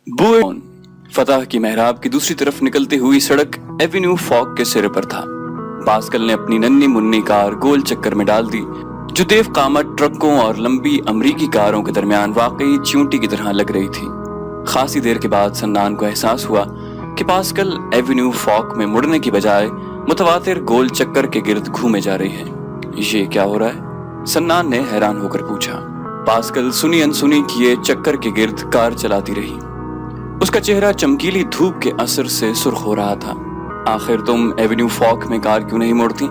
बुए फतह की मेहराब की दूसरी तरफ निकलती हुई सड़क एवेन्यू फॉक के सिरे पर था। पास्कल ने अपनी नन्ही मुन्नी कार गोल चक्कर में डाल दी, जो देव कामत ट्रकों और लंबी अमरीकी कारों के दरमियान वाकई चींटी की तरह लग रही थी। खासी देर के बाद सन्नान को एहसास हुआ कि पास्कल एवेन्यू फॉक में मुड़ने की बजाय मुतवातिर गोल चक्कर के गिर्द घूमे जा रही है। ये क्या हो रहा है? सन्नान ने हैरान होकर पूछा। पास्कल सुनी अनसुनी किए चक्कर के गिर्द कार चलाती रही। उसका चेहरा चमकीली धूप के असर से सुर्ख हो रहा था। आखिर तुम एवेन्यू फॉक में कार क्यों नहीं मोड़ती?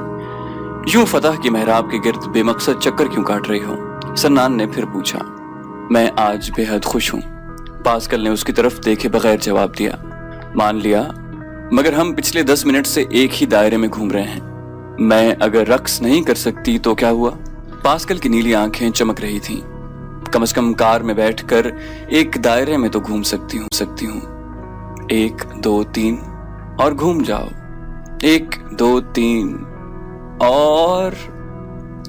यूं फतह की मेहराब के गिर्द बेमकसद चक्कर क्यों काट रही हो? सन्नान ने फिर पूछा। मैं आज बेहद खुश हूं, पास्कल ने उसकी तरफ देखे बगैर जवाब दिया। मान लिया, मगर हम पिछले 10 मिनट से एक ही दायरे में घूम रहे हैं। मैं अगर रक्स नहीं कर सकती तो क्या हुआ? पास्कल की नीली आंखें चमक रही थीं। कम से कम कार में बैठकर एक दायरे में तो घूम सकती हूँ। 1 2 3 और घूम जाओ। 1 2 3 और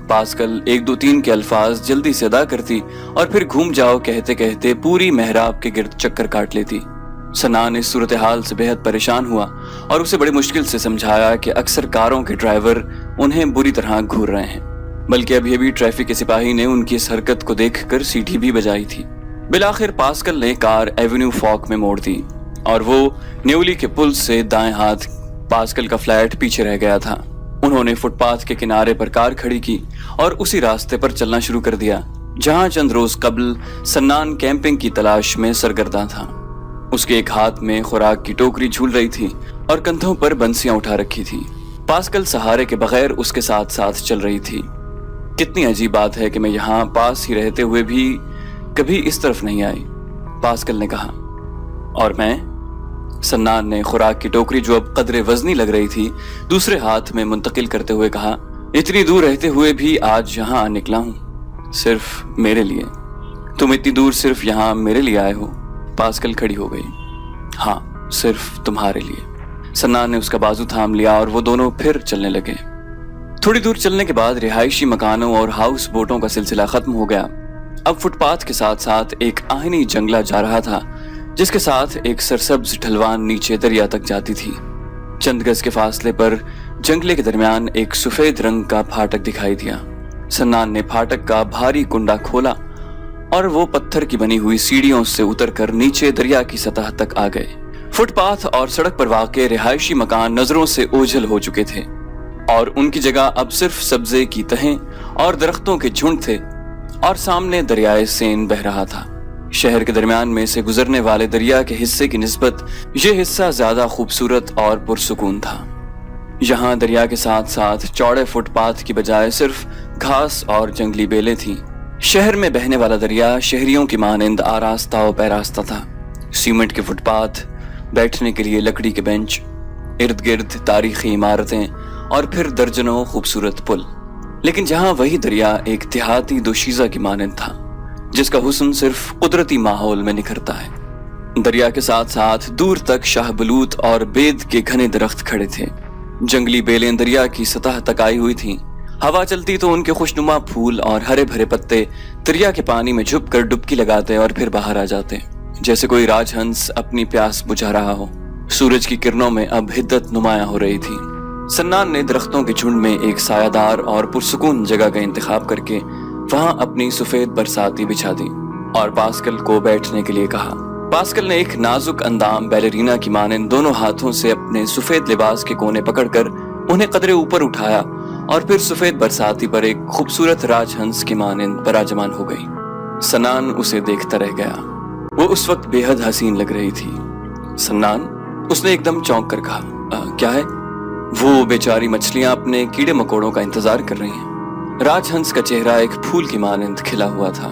पास्कल 1 2 3 के अल्फाज जल्दी से अदा करती और फिर घूम जाओ कहते कहते पूरी मेहराब के गिर्द चक्कर काट लेती। सन्नान इस सूरत हाल से बेहद परेशान हुआ और उसे बड़ी मुश्किल से समझाया कि अक्सर कारों के ड्राइवर उन्हें बुरी तरह घूर रहे हैं, बल्कि अभी अभी ट्रैफिक के सिपाही ने उनकी इस हरकत को देखकर सीटी भी बजाई थी। बिलाखिर पास्कल ने कार एवेन्यू फॉक में मोड़ दी और वो न्यूली के पुल से दाएं हाथ पास्कल का फ्लैट पीछे रह गया था। उन्होंने फुटपाथ के किनारे पर कार खड़ी की और उसी रास्ते पर चलना शुरू कर दिया जहां चंद रोज कबल सन्नान कैंपिंग की तलाश में सरगर्दा था। उसके एक हाथ में खुराक की टोकरी झूल रही थी और कंधों पर बंसियां उठा रखी थी। पास्कल सहारे के बगैर उसके साथ साथ चल रही थी। कितनी अजीब बात है कि मैं यहाँ पास ही रहते हुए भी कभी इस तरफ नहीं आई, पास्कल ने कहा। और मैं? सन्नान ने खुराक की टोकरी, जो अब कदरे वजनी लग रही थी, दूसरे हाथ में मुंतकिल करते हुए कहा। इतनी दूर रहते हुए भी आज यहाँ निकला हूँ, सिर्फ मेरे लिए। तुम इतनी दूर सिर्फ यहाँ मेरे लिए आए हो? पास्कल खड़ी हो गई। हाँ, सिर्फ तुम्हारे लिए। सन्नान ने उसका बाजू थाम लिया और वो दोनों फिर चलने लगे। थोड़ी दूर चलने के बाद रिहायशी मकानों और हाउस बोटों का सिलसिला खत्म हो गया। अब फुटपाथ के साथ साथ एक आहनी जंगला जा रहा था, जिसके साथ एक सरसब्ज ढलवान नीचे दरिया तक जाती थी। चंद गज के फासले पर जंगले के दरमियान एक सफेद रंग का फाटक दिखाई दिया। सन्नान ने फाटक का भारी कुंडा खोला और वो पत्थर की बनी हुई सीढ़ियों से उतरकर नीचे दरिया की सतह तक आ गए। फुटपाथ और सड़क पर वाक़े रिहायशी मकान नजरों से ओझल हो चुके थे और उनकी जगह अब सिर्फ सब्जे की तहें और दरख्तों के झुंड थे और सामने दरियाए सेन बह रहा था। शहर के दरमियान में से गुजरने वाले दरिया के हिस्से की निस्बत ये हिस्सा ज्यादा खूबसूरत और पुरसुकून था। यहाँ दरिया के साथ साथ चौड़े फुटपाथ की बजाय सिर्फ घास और जंगली बेलें थीं। शहर में बहने वाला दरिया शहरियों की मानिंद आरास्ता और पैरास्ता था। सीमेंट के फुटपाथ, बैठने के लिए लकड़ी के बेंच, इर्द गिर्द तारीखी इमारतें और फिर दर्जनों खूबसूरत पुल। लेकिन जहां वही दरिया एक देहाती दोशीज़ा की मानिंद था, जिसका हुस्न सिर्फ कुदरती माहौल में निखरता है। दरिया के साथ साथ दूर तक शाहबलूत और बेद के घने दरख्त खड़े थे। जंगली बेलें दरिया की सतह तक आई हुई थीं। हवा चलती तो उनके खुशनुमा फूल और हरे भरे पत्ते दरिया के पानी में झुककर डुबकी लगाते और फिर बाहर आ जाते, जैसे कोई राजहंस अपनी प्यास बुझा रहा हो। सूरज की किरणों में अब हिद्दत नुमाया हो रही थी। सन्नान ने दरख्तों के झुंड में एक सायादार और पुरसुकून जगह का इंतखाब करके वहां अपनी सफेद बरसाती बिछा दी और पास्कल को बैठने के लिए कहा। पास्कल ने एक नाजुक अंदाम बैलेरीना की मानिंद दोनों हाथों से अपने सफेद लिबास के कोने पकड़कर उन्हें कदरे ऊपर उठाया और फिर सफेद बरसाती पर एक खूबसूरत राजहंस की मानिंद पराजमान हो गई। सन्नान उसे देखता रह गया। वो उस वक्त बेहद हसीन लग रही थी। सन्नान, उसने एकदम चौंक कर कहा। क्या है? वो बेचारी मछलियां अपने कीड़े मकोड़ों का इंतजार कर रही हैं। राजहंस का चेहरा एक फूल की मानिंद खिला हुआ था।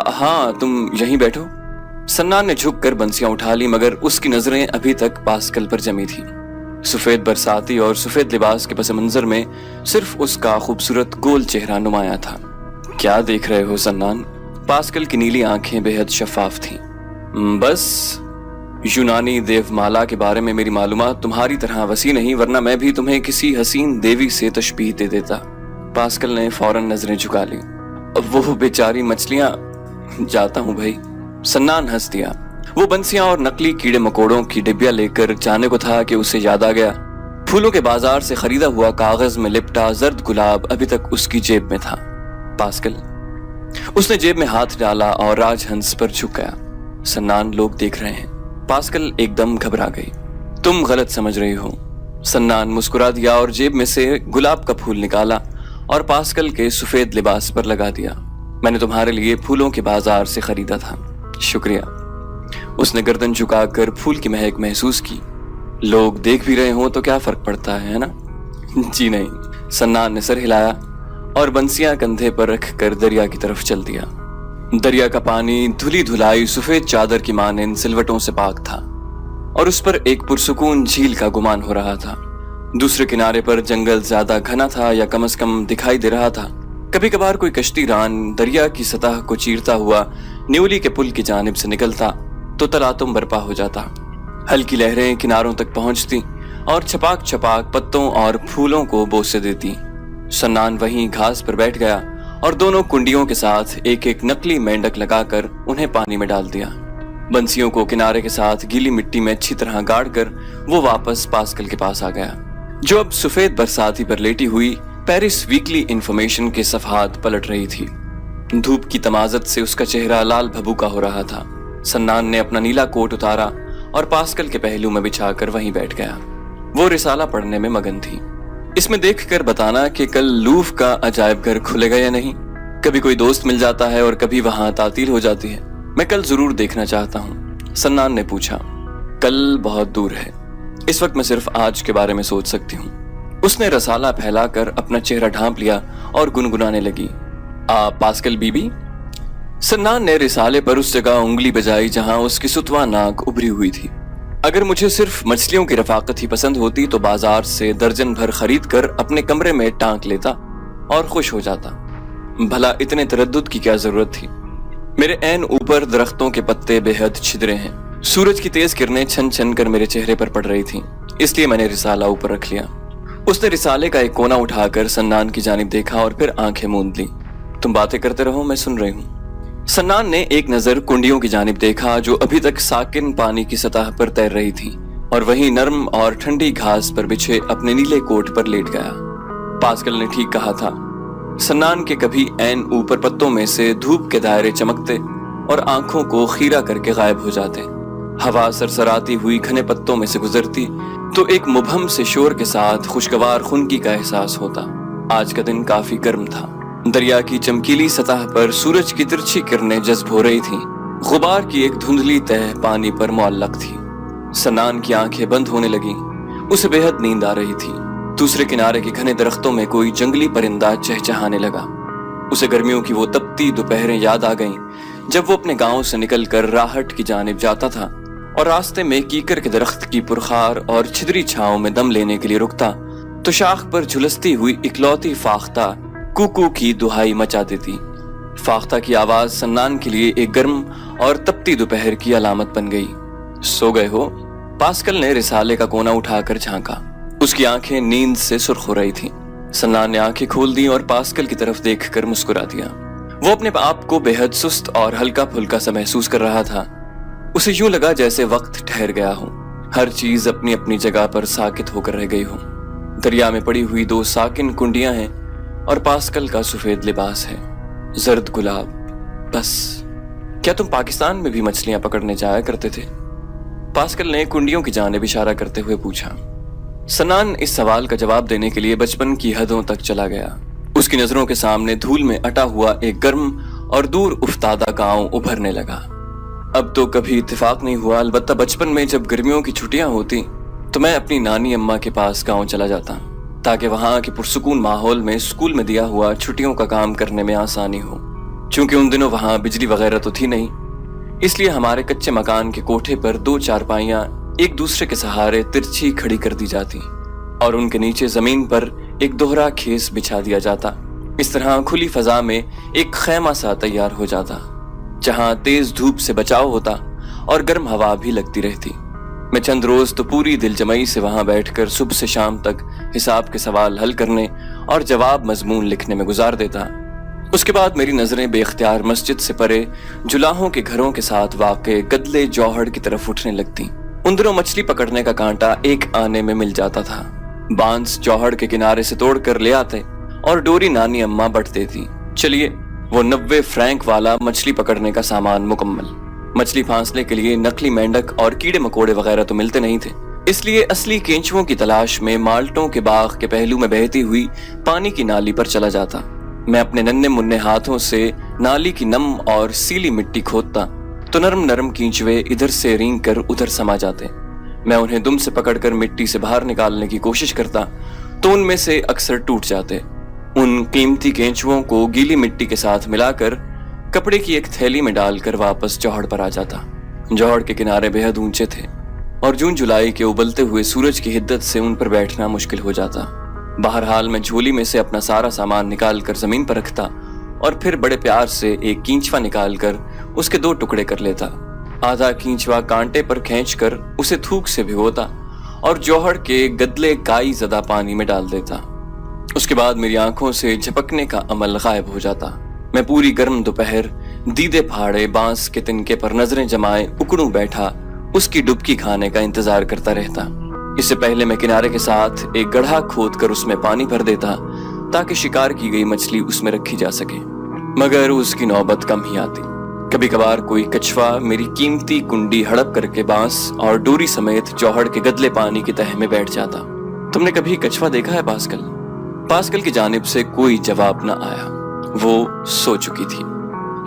हाँ, तुम यहीं बैठो। सन्नान ने झुककर बंसियां उठा ली, मगर उसकी नजरें अभी तक पास्कल पर जमी थी। सफेद बरसाती और सफेद लिबास के पस मंजर में सिर्फ उसका खूबसूरत गोल चेहरा नुमाया था। क्या देख रहे हो सन्नान? पास्कल की नीली आंखें बेहद शफाफ थीं। बस यूनानी देवमाला के बारे में मेरी मालूमात तुम्हारी तरह वसी नहीं, वरना मैं भी तुम्हें किसी हसीन देवी से तशबीह दे देता। पास्कल ने फौरन नजरें झुका ली। वो बेचारी मछलियां, जाता हूं भाई। सन्नान हंस दिया। वो बंसियां और नकली कीड़े मकोड़ों की डिब्बियां लेकर जाने को था कि उसे याद आ गया फूलों के बाजार से खरीदा हुआ कागज में लिपटा जर्द गुलाब अभी तक उसकी जेब में था। पास्कल। उसने जेब में हाथ डाला और राजहंस पर झुक गया। सन्नान, लोग देख रहे हैं। पास्कल एकदम घबरा गई। तुम गलत समझ रही हो। सन्नान मुस्कुरा दिया और जेब में से गुलाब का फूल निकाला और पास्कल के सफेद लिबास पर लगा दिया। मैंने तुम्हारे लिए फूलों के बाजार से खरीदा था। शुक्रिया। उसने गर्दन झुकाकर फूल की महक महसूस की। लोग देख भी रहे हो तो क्या फर्क पड़ता है ना? जी नहीं। सन्नान ने सर हिलाया और बंसियां कंधे पर रखकर दरिया की तरफ चल दिया। दरिया का पानी धुली धुलाई सफेद चादर की मानंद सिलवटों से पाक था और उस पर एक पुरसुकून झील का गुमान हो रहा था। दूसरे किनारे पर जंगल ज्यादा घना था या कम से कम दिखाई दे रहा था। कभी कभार कोई कश्ती रान दरिया की सतह को चीरता हुआ न्योली के पुल की जानिब से निकलता तो तलातुम बर्पा हो जाता। हल्की लहरें किनारों तक पहुंचती और छपाक छपाक पत्तों और फूलों को बोसे देती। सन्नान वहीं घास पर बैठ गया और दोनों कुंडियों के साथ एक एक नकली मेंढक लगाकर उन्हें पानी में डाल दिया। बंसियों को किनारे के साथ गीली मिट्टी में अच्छी तरह गाड़ कर वो वापस पास्कल के पास आ गया, जो अब सफेद बरसाती पर लेटी हुई पेरिस वीकली इंफॉर्मेशन के सफहात पलट रही थी। धूप की तमाजत से उसका चेहरा लाल भभूका हो रहा था। सन्नान ने अपना नीला कोट उतारा और पास्कल के पहलू में बिछाकर वहीं बैठ गया। वो रिसाला पढ़ने में मगन थी। इसमें देखकर बताना कि कल लूव का अजायब घर खुलेगा या नहीं। कभी कोई दोस्त मिल जाता है और कभी वहां तातील हो जाती है। मैं कल जरूर देखना चाहता हूँ। सन्नान ने पूछा। कल बहुत दूर है, इस वक्त मैं सिर्फ आज के बारे में सोच सकती हूँ। उसने रसाला फैलाकर अपना चेहरा ढांप लिया और गुनगुनाने लगी। पास्कल बीबी। सन्नान ने रिसाले पर उस जगह उंगली बजाई जहां उसकी सुतवा नाक उभरी हुई थी। अगर मुझे सिर्फ मछलियों की रफाकत ही पसंद होती तो बाजार से दर्जन भर खरीद कर अपने कमरे में टांक लेता और खुश हो जाता। भला इतने तरद्दुद की क्या जरूरत थी? मेरे ऐन ऊपर दरख्तों के पत्ते बेहद छिदरे हैं। सूरज की तेज किरणें छन छन कर मेरे चेहरे पर पड़ रही थीं, इसलिए मैंने रिसाला ऊपर रख लिया। उसने रिसाले का एक कोना उठाकर सन्नान की जानिब देखा और फिर आंखें मूंद ली। तुम बातें करते रहो, मैं सुन रही हूँ। सन्नान ने एक नजर कुंडियों की जानिब देखा जो अभी तक साकिन पानी की सतह पर तैर रही थी और वहीं नर्म और ठंडी घास पर बिछे अपने नीले कोट पर लेट गया। पास्कल ने ठीक कहा था। सन्नान के कभी ऐन ऊपर पत्तों में से धूप के दायरे चमकते और आंखों को खीरा करके गायब हो जाते। हवा सरसराती हुई घने पत्तों में से गुजरती तो एक मुबहम से शोर के साथ खुशगवार खुनकी का एहसास होता। आज का दिन काफी गर्म था। दरिया की चमकीली सतह पर सूरज की तिरछी किरणें जज्ब हो रही थीं। गुबार की एक धुंधली तह पानी पर मुअल्लक थी। सन्नान की आंखें बंद होने लगी। उसे बेहद नींद आ रही थी। दूसरे किनारे के घने दरख्तों में कोई जंगली परिंदा चहचहाने लगा। उसे गर्मियों की वो तपती दोपहरें याद आ गईं जब वो अपने गांव से निकलकर राहट की जानिब जाता था और रास्ते में कीकर के दरख्त की पुरखार और छिदरी छांव में दम लेने के लिए रुकता तो शाख पर झुलसती हुई इकलौती फाख्ता कुकू की दुहाई मचा देती। फाख्ता की आवाज सन्नान के लिए एक गर्म और तपती दोपहर की अलामत बन गई। सो गए हो? पास्कल ने रिसाले का कोना उठाकर झांका। उसकी आंखें नींद से सुर्ख हो रही थीं। सन्नान ने आंखें खोल दी और पास्कल की तरफ देखकर मुस्कुरा दिया। वो अपने आप को बेहद सुस्त और हल्का फुल्का सा महसूस कर रहा था। उसे यूं लगा जैसे वक्त ठहर गया हो, हर चीज अपनी अपनी जगह पर साकित होकर रह गई हो। दरिया में पड़ी हुई दो साकिन कुंडियां हैं और पास्कल का सफेद लिबास है, जर्द गुलाब। बस क्या तुम पाकिस्तान में भी मछलियां पकड़ने जाया करते थे? पास्कल ने कुंडियों की जानिब इशारा करते हुए पूछा। सन्नान इस सवाल का जवाब देने के लिए बचपन की हदों तक चला गया। उसकी नजरों के सामने धूल में अटा हुआ एक गर्म और दूर उफ्तादा गांव उभरने लगा। अब तो कभी इत्तेफाक नहीं हुआ, अलबत्ता बचपन में जब गर्मियों की छुट्टियां होती तो मैं अपनी नानी अम्मा के पास गांव चला जाता ताकि वहां के पुरसुकून माहौल में स्कूल में दिया हुआ छुट्टियों का काम करने में आसानी हो। चूंकि उन दिनों वहां बिजली वगैरह तो थी नहीं, इसलिए हमारे कच्चे मकान के कोठे पर दो चारपाइयां एक दूसरे के सहारे तिरछी खड़ी कर दी जाती और उनके नीचे जमीन पर एक दोहरा खेस बिछा दिया जाता। इस तरह खुली फजा में एक खैमा सा तैयार हो जाता जहां तेज धूप से बचाव होता और गर्म हवा भी लगती रहती। मैं चंद रोज तो पूरी दिलजमई से वहां बैठकर सुबह से शाम तक हिसाब के सवाल हल करने और जवाब मजमून लिखने में गुजार देता। اس کے بعد میری نظریں بے اختیار مسجد سے پرے جلاہوں کے گھروں کے ساتھ واقع گدلے جوہڑ کی طرف اٹھنے لگتی۔ ان دنوں مچھلی پکڑنے کا کانٹا ایک آنے میں مل جاتا تھا۔ بانس جوہڑ کے کنارے سے توڑ کر لے آتے اور ڈوری نانی اماں بٹ دیتی۔ چلیے، وہ 90 فرینک والا مچھلی پکڑنے کا سامان مکمل۔ مچھلی پھانسنے کے لیے نقلی مینڈک اور کیڑے مکوڑے وغیرہ تو ملتے نہیں تھے، اس لیے اصلی کینچووں کی تلاش میں مالٹوں کے باغ کے پہلو میں بہتی ہوئی پانی کی نالی پر چلا جاتا۔ میں اپنے ننھے منھے ہاتھوں سے نالی کی نم اور سیلی مٹی کھودتا تو نرم نرم کینچوے ادھر سے رینگ کر ادھر سما جاتے۔ میں انہیں دم سے پکڑ کر مٹی سے باہر نکالنے کی کوشش کرتا تو ان میں سے اکثر ٹوٹ جاتے۔ ان قیمتی کینچووں کو گیلی مٹی کے ساتھ ملا کر کپڑے کی ایک تھیلی میں ڈال کر واپس جوہڑ پر آ جاتا۔ جوہڑ کے کنارے بےحد اونچے تھے اور جون جولائی کے ابلتے ہوئے سورج کی حدت سے ان پر بیٹھنا مشکل ہو جاتا۔ بہرحال میں جھولی میں سے اپنا سارا سامان نکال کر زمین پر رکھتا اور پھر بڑے پیار سے ایک کینچوا نکال کر اس کے 2 ٹکڑے کر لیتا۔ آدھا کینچوا کانٹے پر کھینچ کر اسے تھوک سے بھگوتا اور جوہڑ کے گدلے کائی زدہ پانی میں ڈال دیتا۔ اس کے بعد میری آنکھوں سے جھپکنے کا عمل غائب ہو جاتا۔ میں پوری گرم دوپہر دیدے پھاڑے بانس کے تنکے پر نظریں جمائے اکڑوں بیٹھا اس کی ڈبکی کھانے کا انتظار کرتا رہتا۔ اس سے پہلے میں کنارے کے ساتھ ایک گڑھا کھود کر اس میں پانی بھر دیتا تاکہ شکار کی گئی مچھلی اس میں رکھی جا سکے، مگر اس کی نوبت کم ہی آتی۔ کبھی کبھار کوئی کچھوا میری قیمتی کنڈی ہڑپ کر کے بانس اور ڈوری سمیت جوہڑ کے گدلے پانی کی تہہ میں بیٹھ جاتا۔ تم نے کبھی کچھوا دیکھا ہے پاسکل؟ پاسکل کی جانب سے کوئی جواب نہ آیا، وہ سو چکی تھی۔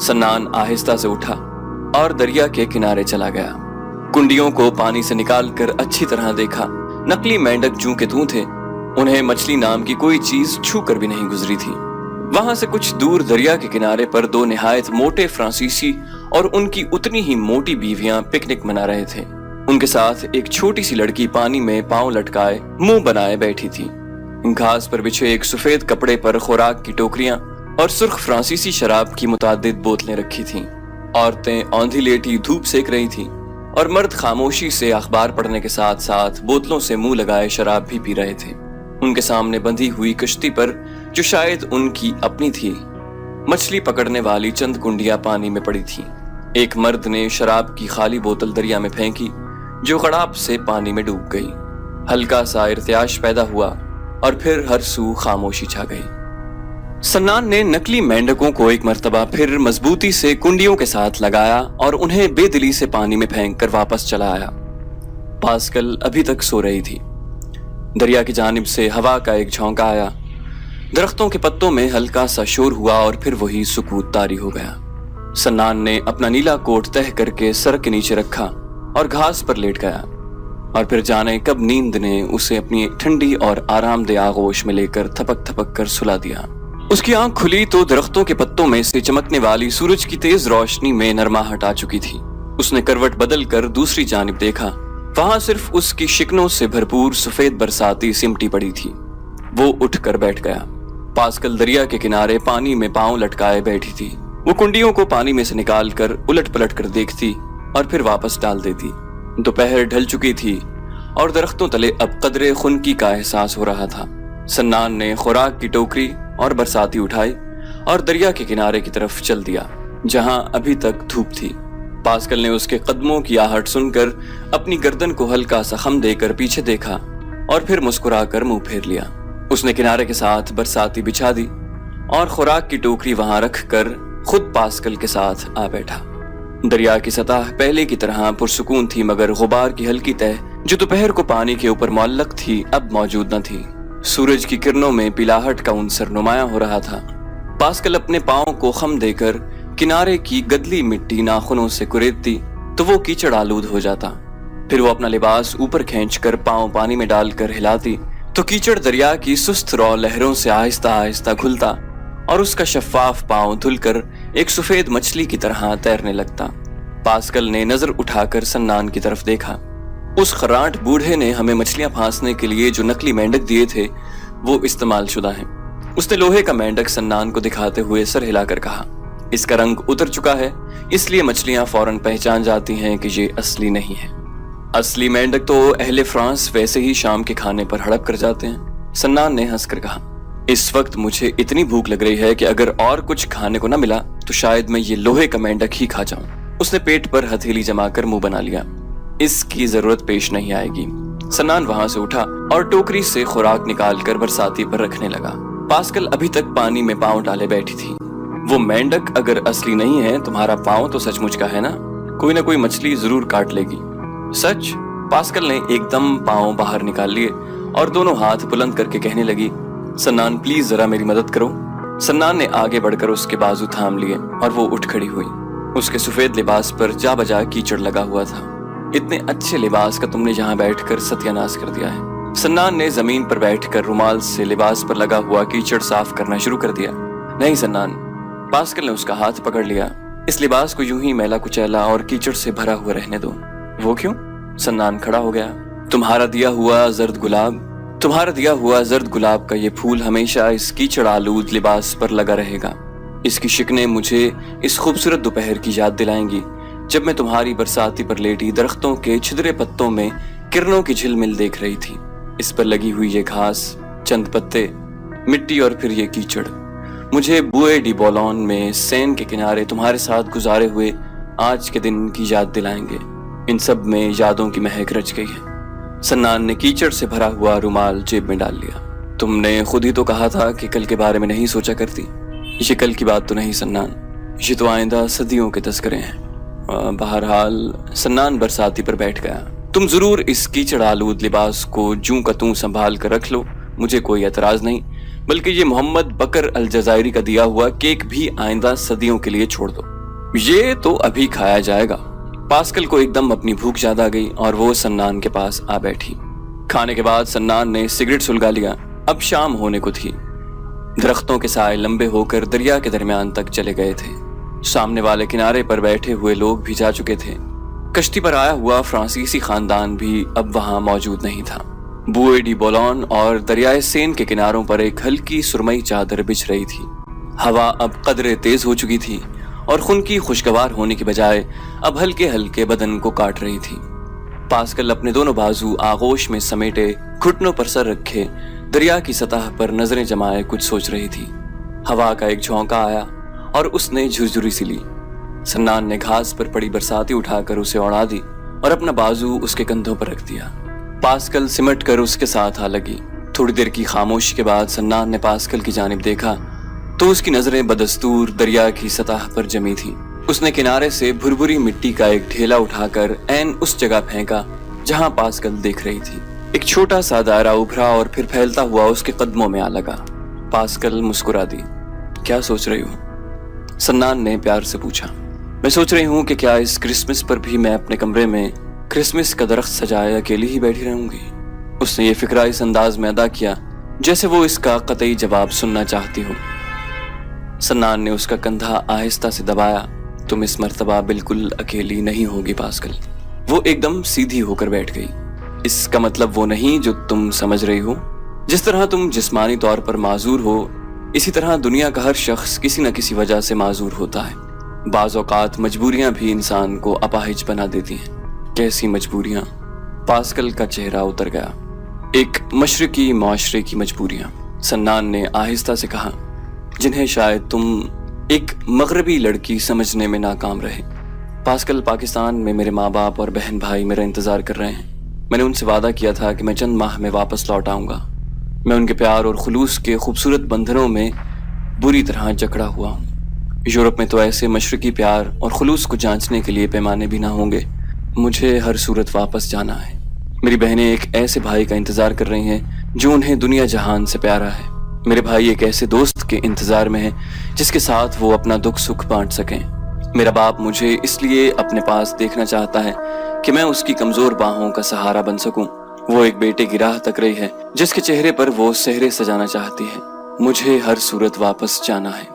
سنان آہستہ سے اٹھا اور دریا کے کنارے چلا گیا۔ کنڈیوں کو پانی سے نکال کر اچھی طرح دیکھا۔ نقلی مینڈک جوں کے توں تھے، انہیں مچھلی نام کی کوئی چیز چھو کر بھی نہیں گزری تھی۔ وہاں سے کچھ دور دریا کے کنارے پر 2 نہایت موٹے فرانسیسی اور ان کی اتنی ہی موٹی بیویاں پکنک منا رہے تھے۔ ان کے ساتھ ایک چھوٹی سی لڑکی پانی میں پاؤں لٹکائے منہ بنائے بیٹھی تھی۔ گھاس پر بچھے ایک سفید کپڑے پر خوراک کی ٹوکریاں اور سرخ فرانسیسی شراب کی متعدد بوتلیں رکھی تھیں۔ عورتیں اوندھی لیٹی دھوپ سیک رہی تھیں اور مرد خاموشی سے اخبار پڑھنے کے ساتھ ساتھ بوتلوں سے منہ لگائے شراب بھی پی رہے تھے۔ ان کے سامنے بندھی ہوئی کشتی پر، جو شاید ان کی اپنی تھی، مچھلی پکڑنے والی چند کنڈیاں پانی میں پڑی تھیں۔ ایک مرد نے شراب کی خالی بوتل دریا میں پھینکی جو غڑاپ سے پانی میں ڈوب گئی۔ ہلکا سا ارتعاش پیدا ہوا اور پھر ہر سو خاموشی چھا گئی۔ سنان نے نقلی مینڈکوں کو ایک مرتبہ پھر مضبوطی سے کنڈیوں کے ساتھ لگایا اور انہیں بے دلی سے پانی میں پھینک کر واپس چلا آیا۔ پاسکل ابھی تک سو رہی تھی۔ دریا کی جانب سے ہوا کا ایک جھونکا آیا، درختوں کے پتوں میں ہلکا سا شور ہوا اور پھر وہی سکوت طاری ہو گیا۔ سنان نے اپنا نیلا کوٹ تہہ کر کے سر کے نیچے رکھا اور گھاس پر لیٹ گیا، اور پھر جانے کب نیند نے اسے اپنی ٹھنڈی اور آرام دہ آغوش میں لے کر تھپک تھپک کر سلا دیا۔ اس کی آنکھ کھلی تو درختوں کے پتوں میں سے چمکنے والی سورج کی تیز روشنی میں نرماہٹ آ چکی تھی۔ اس نے کروٹ بدل کر دوسری جانب دیکھا، وہاں صرف اس کی شکنوں سے بھرپور سفید برساتی سمٹی پڑی تھی۔ وہ اٹھ کر بیٹھ گیا۔ پاسکل دریا کے کنارے پانی میں پاؤں لٹکائے بیٹھی تھی۔ وہ کنڈیوں کو پانی میں سے نکال کر الٹ پلٹ کر دیکھتی اور پھر واپس ڈال دیتی۔ دوپہر ڈھل چکی تھی اور درختوں تلے اب قدرے خنکی کا احساس ہو رہا تھا۔ سنان نے خوراک کی ٹوکری اور برساتی اٹھائی اور دریا کے کنارے کی طرف چل دیا جہاں ابھی تک دھوپ تھی۔ پاسکل نے اس کے قدموں کی آہٹ سن کر اپنی گردن کو ہلکا سا خم دے کر پیچھے دیکھا اور پھر مسکرا کر منہ پھیر لیا۔ اس نے کنارے کے ساتھ برساتی بچھا دی اور خوراک کی ٹوکری وہاں رکھ کر خود پاسکل کے ساتھ آ بیٹھا۔ دریا کی سطح پہلے کی طرح پرسکون تھی، مگر غبار کی ہلکی تہ جو دوپہر کو پانی کے اوپر معلق تھی اب موجود نہ تھی۔ سورج کی کرنوں میں پلاہٹ کا عنصر نمایاں ہو رہا تھا۔ پاسکل اپنے پاؤں کو خم دے کر کنارے کی گدلی مٹی ناخنوں سے کریدتی تو وہ کیچڑ آلود ہو جاتا۔ پھر وہ اپنا لباس اوپر کھینچ کر پاؤں پانی میں ڈال کر ہلاتی تو کیچڑ دریا کی سست رو لہروں سے آہستہ آہستہ گھلتا اور اس کا شفاف پاؤں دھل کر ایک سفید مچھلی کی طرح تیرنے لگتا۔ پاسکل نے نظر اٹھا کر سنان کی طرف دیکھا۔ اس خراٹ بوڑھے نے ہمیں مچھلیاں پھانسنے کے لیے جو نقلی مینڈک دیے تھے وہ استعمال شدہ ہیں۔ اس نے لوہے کا مینڈک سنان کو دکھاتے ہوئے سر ہلا کر کہا، اس کا رنگ اتر چکا ہے، اس لیے مچھلیاں فوراً پہچان جاتی ہیں کہ یہ اصلی نہیں ہے۔ اصلی مینڈک تو اہل فرانس ویسے ہی شام کے کھانے پر ہڑپ کر جاتے ہیں، سنان نے ہنس کر کہا۔ इस वक्त मुझे इतनी भूख लग रही है कि अगर और कुछ खाने को ना मिला तो शायद मैं ये लोहे का मेंढक ही खा जाऊं। उसने पेट पर हथेली जमाकर मुंह बना लिया। इसकी जरूरत पेश नहीं आएगी। सन्नान वहां से उठा और टोकरी से खुराक निकालकर बरसाती पर रखने लगा। पास्कल अभी तक पानी में पांव डाले बैठी थी। वो मेंढक अगर असली नहीं है, तुम्हारा पांव तो सचमुच का है ना? कोई ना कोई मछली जरूर काट लेगी। सच? पास्कल ने एकदम पांव बाहर निकाल लिए और दोनों हाथ बुलंद करके कहने लगी, सन्नान प्लीज जरा मेरी मदद करो। सन्नान ने आगे बढ़कर उसके बाजू थाम लिए और वो उठ खड़ी हुई। उसके सफेद लिबास पर जा बजा कीचड़ लगा हुआ था। इतने अच्छे लिबास का तुमने यहाँ बैठकर सत्यानाश कर दिया है। सन्नान ने जमीन पर बैठकर रुमाल से लिबास पर लगा हुआ कीचड़ साफ करना शुरू कर दिया। नहीं सन्नान, पास्कल ने उसका हाथ पकड़ लिया। इस लिबास को यूं ही मैला कुचैला और कीचड़ से भरा हुआ रहने दो। वो क्यों? सन्नान खड़ा हो गया। तुम्हारा दिया हुआ जर्द गुलाब का ये फूल हमेशा इस कीचड़ आलूद लिबास पर लगा रहेगा। इसकी शिकने मुझे इस खूबसूरत दोपहर की याद दिलाएंगी जब मैं तुम्हारी बरसाती पर लेटी दरख्तों के छिदरे पत्तों में किरणों की झिलमिल देख रही थी। इस पर लगी हुई ये घास, चंद पत्ते, मिट्टी और फिर ये कीचड़ मुझे बुए डी बोलोन में सेन के किनारे तुम्हारे साथ गुजारे हुए आज के दिन की याद दिलाएंगे। इन सब में यादों की महक रच गई है। सन्नान ने कीचड़ से भरा हुआ रुमाल जेब में डाल लिया। तुमने खुद ही तो कहा था कि कल के बारे में नहीं सोचा करती। ये कल की बात तो नहीं सन्नान, ये तो आइंदा सदियों के तस्करे हैं। बहरहाल सन्नान बरसाती पर बैठ गया। तुम जरूर इस कीचड़ आलूद लिबास को जूं का तूं संभाल कर रख लो, मुझे कोई एतराज नहीं। बल्कि ये मोहम्मद बकर अल जजायरी का दिया हुआ केक भी आइंदा सदियों के लिए छोड़ दो, ये तो अभी खाया जाएगा। पास्कल को एकदम अपनी भूख याद आ गई और वो सन्नान के पास आ बैठी। खाने के बाद सन्नान ने सिगरेट सुलगा लिया। अब शाम होने को थी। दरख्तों के साए लंबे होकर दरिया के दरमियान तक चले गए थे। सामने वाले किनारे पर बैठे हुए लोग भी जा चुके थे। कश्ती पर आया हुआ फ्रांसीसी खानदान भी अब वहां मौजूद नहीं था। बुए डी बोलोन और दरियाए सेन के किनारों पर एक हल्की सुरमई चादर बिछ रही थी। हवा अब कदरे तेज हो चुकी थी और खून की खुशगवार होने की बजाय अब हल्के हल्के बदन को काट रही थी। पास्कल अपने दोनों बाजू आगोश में समेटे घुटनों पर सर रखे दरिया की सतह पर नजरें जमाए कुछ सोच रही थी। हवा का एक झोंका आया और उसने झुरझुरी सी ली। सन्नान ने घास पर पड़ी बरसाती उठाकर उसे उड़ा दी और अपना बाजू उसके कंधों पर रख दिया। पास्कल सिमट कर उसके साथ आ लगी। थोड़ी देर की खामोशी के बाद सन्नान ने पास्कल की जानिब देखा तो उसकी नजरें बदस्तूर दरिया की सतह पर जमी थी। उसने किनारे से भुरभुरी मिट्टी का एक ढेला उठाकर ऐन उस जगह फेंका जहां पास्कल देख रही थी। एक छोटा सा दायरा उभरा और फिर फैलता हुआ उसके कदमों में आ लगा। पास्कल मुस्कुरा दी। क्या सोच रही हो? सन्नान ने प्यार से पूछा। मैं सोच रही हूँ कि क्या इस क्रिसमस पर भी मैं अपने कमरे में क्रिसमस का दरख्त सजाए अकेली ही बैठी रहूंगी। उसने ये फिक्रा इस अंदाज में अदा किया जैसे वो इसका कतई जवाब सुनना चाहती हो। सन्नान ने उसका कंधा आहिस्ता से दबाया। तुम इस मर्तबा बिल्कुल अकेली नहीं होगी पास्कल। वो एकदम सीधी होकर बैठ गई। इसका मतलब वो नहीं जो तुम समझ रही हो। जिस तरह तुम जिस्मानी तौर पर माजूर हो, इसी तरह दुनिया का हर शख्स किसी न किसी वजह से माजूर होता है। बाज़ औक़ात मजबूरियां भी इंसान को अपाहिज बना देती हैं। कैसी मजबूरियां? पास्कल का चेहरा उतर गया। एक मशरकी माशरे की मजबूरियां, सन्नान ने आहिस्ता से कहा, जिन्हें शायद तुम एक मगरबी लड़की समझने में नाकाम रहे। पास्कल, पाकिस्तान में मेरे माँ बाप और बहन भाई मेरा इंतजार कर रहे हैं। मैंने उनसे वादा किया था कि मैं चंद माह में वापस लौट आऊंगा। मैं उनके प्यार और खुलूस के खूबसूरत बंधनों में बुरी तरह जकड़ा हुआ हूँ। यूरोप में तो ऐसे मशरकी प्यार और खुलूस को जांचने के लिए पैमाने भी ना होंगे। मुझे हर सूरत वापस जाना है। मेरी बहनें एक ऐसे भाई का इंतजार कर रही हैं जो उन्हें दुनिया जहान से प्यारा है। मेरे भाई एक ऐसे दोस्त के इंतजार में हैं जिसके साथ वो अपना दुख सुख बांट सकें। मेरा बाप मुझे इसलिए अपने पास देखना चाहता है कि मैं उसकी कमजोर बाहों का सहारा बन सकूं। वो एक बेटे की राह तक रही है जिसके चेहरे पर वो सेहरे सजाना चाहती है। मुझे हर सूरत वापस जाना है।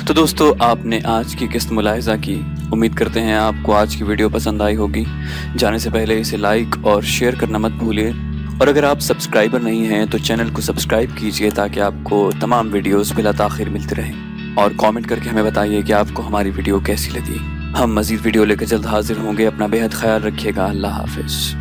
तो दोस्तों, आपने आज की किस्त मुलाहिजा की। उम्मीद करते हैं आपको आज की वीडियो पसंद आई होगी। जाने से पहले इसे लाइक और शेयर करना मत भूलिए। और अगर आप सब्सक्राइबर नहीं हैं तो चैनल को सब्सक्राइब कीजिए ताकि आपको तमाम वीडियोस बिला ताखिर मिलते रहें। और कमेंट करके हमें बताइए कि आपको हमारी वीडियो कैसी लगी। ہم مزید ویڈیو لے کر جلد حاضر ہوں گے. اپنا بے حد خیال رکھیے گا. اللہ حافظ.